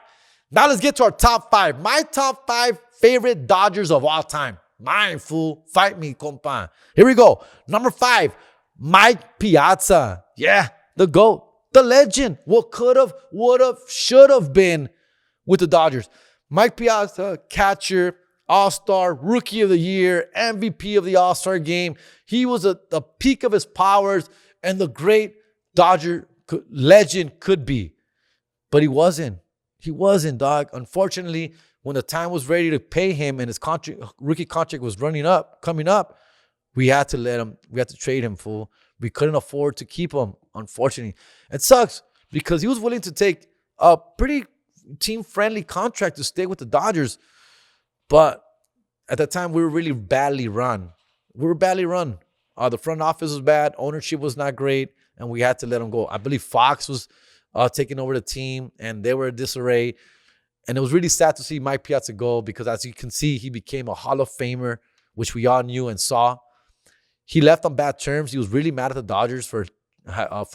Now let's get to our top 5. My top 5 favorite Dodgers of all time. Mine, fool. Fight me, compa. Here we go. Number 5, Mike Piazza. Yeah, the GOAT, the legend. What could have, would have, should have been with the Dodgers. Mike Piazza, catcher, All-Star, Rookie of the Year, MVP of the All-Star game. He was at the peak of his powers and the great Dodger legend could be. But he wasn't. He wasn't, dog. Unfortunately, when the time was ready to pay him and his rookie contract was coming up, we had to trade him, fool. We couldn't afford to keep him, unfortunately. It sucks because he was willing to take a pretty team-friendly contract to stay with the Dodgers. But at that time, we were really badly run. The front office was bad. Ownership was not great. And we had to let him go. I believe Fox was taking over the team, and they were in disarray. And it was really sad to see Mike Piazza go because, as you can see, he became a Hall of Famer, which we all knew and saw. He left on bad terms. He was really mad at the Dodgers for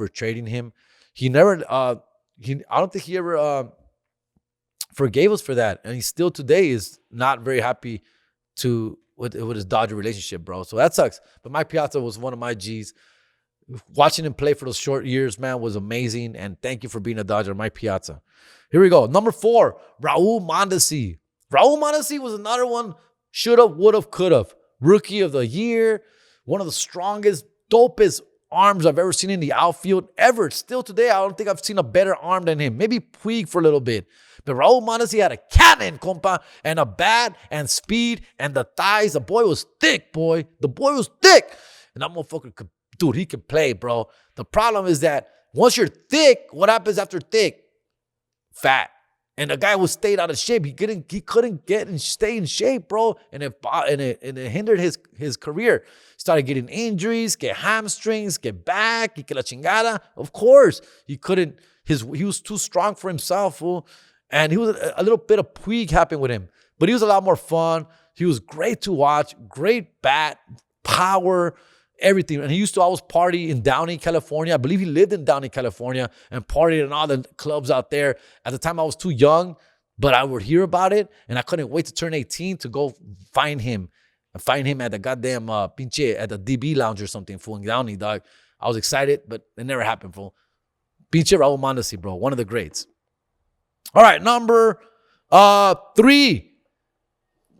trading him. He never, I don't think he ever forgave us for that. And he still today is not very happy with his Dodger relationship, bro. So that sucks. But Mike Piazza was one of my G's. Watching him play for those short years, man, was amazing. And thank you for being a Dodger, Mike Piazza. Here we go. Number 4, Raul Mondesi. Raul Mondesi was another one. Should have, would have, could have. Rookie of the Year. One of the strongest, dopest arms I've ever seen in the outfield ever. Still today, I don't think I've seen a better arm than him. Maybe Puig for a little bit. But Raul Mondesi had a cannon, compa, and a bat and speed and the thighs. The boy was thick, boy. The boy was thick. And that motherfucker could, dude, he could play, bro. The problem is that once you're thick, what happens after thick? Fat. And the guy was stayed out of shape. He couldn't get and stay in shape, bro. And it hindered his career. Started getting injuries, get hamstrings, get back, que la chingada. Of course, he couldn't. He was too strong for himself, fool. And he was a little bit of Puig happened with him. But he was a lot more fun. He was great to watch. Great bat, power, everything. And he used to always party in Downey, California. I believe he lived in Downey, California, and partied in all the clubs out there. At the time, I was too young, but I would hear about it, and I couldn't wait to turn 18 to go find him. And find him at the goddamn pinche, at the DB lounge or something, fool, in Downey, dog. I was excited, but it never happened, fool. Pinche Raul Mondesi, bro. One of the greats. All right, number 3.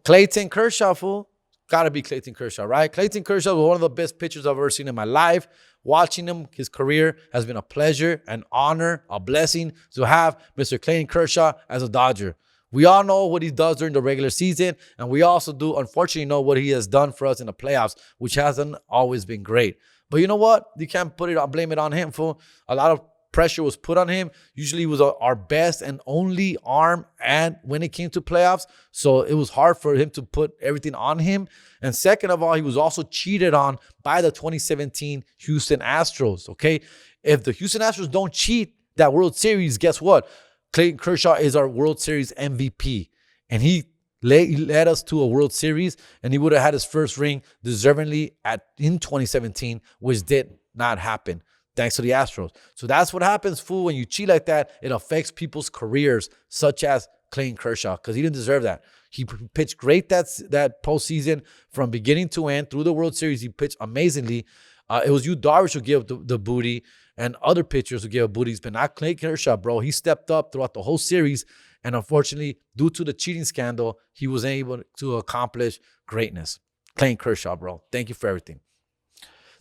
Clayton Kershaw, fool. Gotta be Clayton Kershaw, right? Clayton Kershaw was one of the best pitchers I've ever seen in my life. Watching him, his career has been a pleasure, an honor, a blessing to have Mr. Clayton Kershaw as a Dodger. We all know what he does during the regular season, and we also do, unfortunately, know what he has done for us in the playoffs, which hasn't always been great. But you know what? You can't blame it on him, fool. A lot of pressure was put on him. Usually he was our best and only arm and when it came to playoffs. So it was hard for him to put everything on him. And second of all, he was also cheated on by the 2017 Houston Astros, okay? If the Houston Astros don't cheat that World Series, guess what? Clayton Kershaw is our World Series MVP. And he led us to a World Series, and he would have had his first ring deservingly in 2017, which did not happen. Thanks to the Astros. So that's what happens, fool. When you cheat like that, it affects people's careers, such as Clayton Kershaw, because he didn't deserve that. He pitched great that postseason from beginning to end. Through the World Series, he pitched amazingly. It was Yu Darvish who gave the booty and other pitchers who gave booties, but not Clayton Kershaw, bro. He stepped up throughout the whole series, and unfortunately, due to the cheating scandal, he was able to accomplish greatness. Clayton Kershaw, bro. Thank you for everything.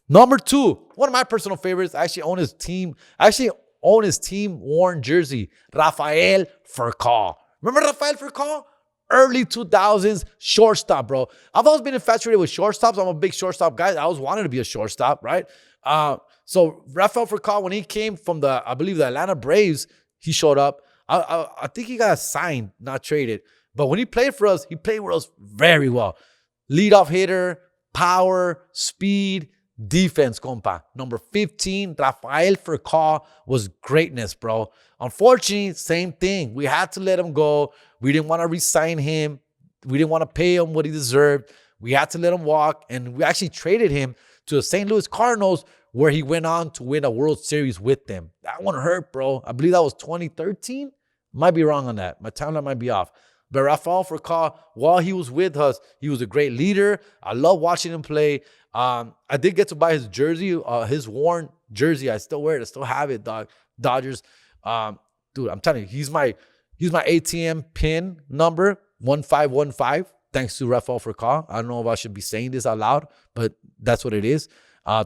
Number 2, one of my personal favorites. I actually own his team worn jersey, Rafael Furcal. Remember Rafael Furcal? Early 2000s shortstop, bro. I've always been infatuated with shortstops. I'm a big shortstop guy. I always wanted to be a shortstop, right? So Rafael Furcal, when he came from I believe the Atlanta Braves, he showed up. I think he got signed, not traded. But when he played for us, he played with us very well. leadoff hitter, power, speed, defense, compa. Number 15, Rafael Furcal was greatness, bro. Unfortunately, same thing. We had to let him go. We didn't want to re-sign him. We didn't want to pay him what he deserved. We had to let him walk, and we actually traded him to the St. Louis Cardinals, where he went on to win a World Series with them. That one hurt, bro. I believe that was 2013. Might be wrong on that. My timeline might be off. But Rafael Furcal, while he was with us, he was a great leader. I love watching him play. I did get to buy his jersey, his worn jersey. I still wear it. I still have it, dog. Dodgers. Dude, I'm telling you, he's my ATM pin number, 1515, thanks to Rafael Furcal. I don't know if I should be saying this out loud, but that's what it is.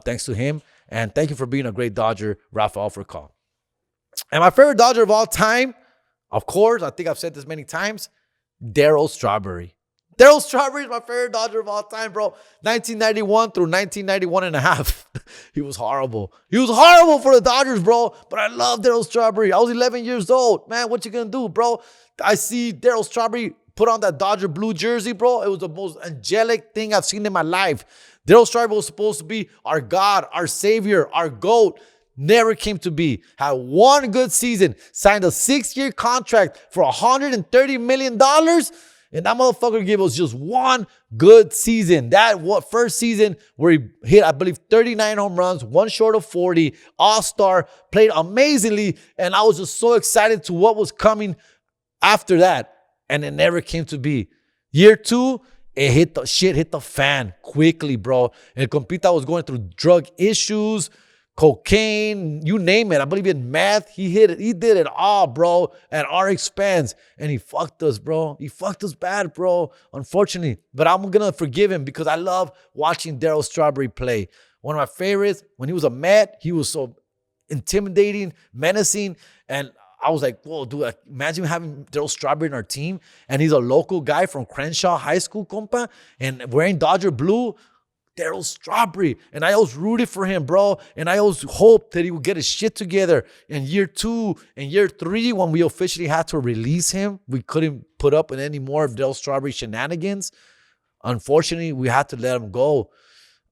Thanks to him. And thank you for being a great Dodger, Rafael Furcal. And my favorite Dodger of all time, of course, I think I've said this many times, Daryl Strawberry. Daryl Strawberry is my favorite Dodger of all time, bro. 1991 through 1991 and a half. He was horrible. He was horrible for the Dodgers, bro. But I love Daryl Strawberry. I was 11 years old. Man, what you gonna do, bro? I see Daryl Strawberry put on that Dodger blue jersey, bro. It was the most angelic thing I've seen in my life. Daryl Strawberry was supposed to be our God, our Savior, our GOAT. Never came to be. Had one good season. Signed a 6-year contract for $130 million. And that motherfucker gave us just one good season. That first season where he hit, I believe, 39 home runs, one short of 40, all-star, played amazingly. And I was just so excited to what was coming after that. And it never came to be. Year 2, hit the fan quickly, bro. And Compita was going through drug issues, cocaine, you name it. I believe in meth. He did it all, bro, at our expense. And he fucked us, bro. He fucked us bad, bro, unfortunately. But I'm going to forgive him because I love watching Daryl Strawberry play. One of my favorites, when he was a Met, he was so intimidating, menacing. And I was like, whoa, dude, imagine having Daryl Strawberry in our team. And he's a local guy from Crenshaw High School, compa, and wearing Dodger blue. Daryl Strawberry. And I always rooted for him, bro. And I always hoped that he would get his shit together. In year 2 and year 3, when we officially had to release him, we couldn't put up with any more of Daryl Strawberry shenanigans. Unfortunately, we had to let him go.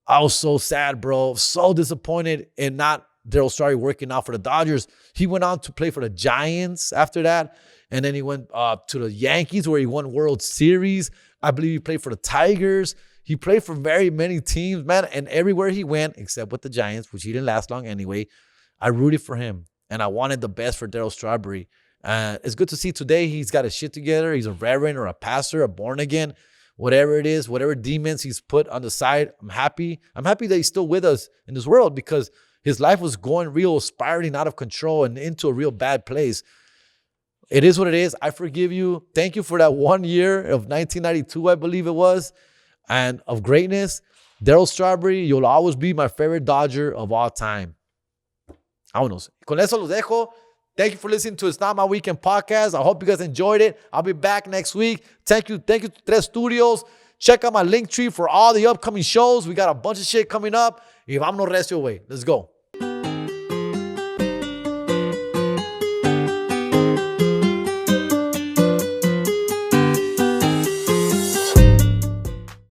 I was so sad, bro. So disappointed in not Daryl Strawberry working out for the Dodgers. He went on to play for the Giants after that. And then he went to the Yankees where he won World Series. I believe he played for the Tigers. He played for very many teams, man, and everywhere he went, except with the Giants, which he didn't last long anyway, I rooted for him, and I wanted the best for Daryl Strawberry. It's good to see today he's got his shit together. He's a reverend or a pastor, a born again, whatever it is, whatever demons he's put on the side. I'm happy. I'm happy that he's still with us in this world because his life was going real, spiraling out of control and into a real bad place. It is what it is. I forgive you. Thank you for that 1 year of 1992, I believe it was. And of greatness, Daryl Strawberry, you'll always be my favorite Dodger of all time. Vámonos. Con eso los dejo. Thank you for listening to It's Not My Weekend podcast. I hope you guys enjoyed it. I'll be back next week. Thank you to Tres Studios. Check out my link tree for all the upcoming shows. We got a bunch of shit coming up. Y vámonos recio, way. Let's go.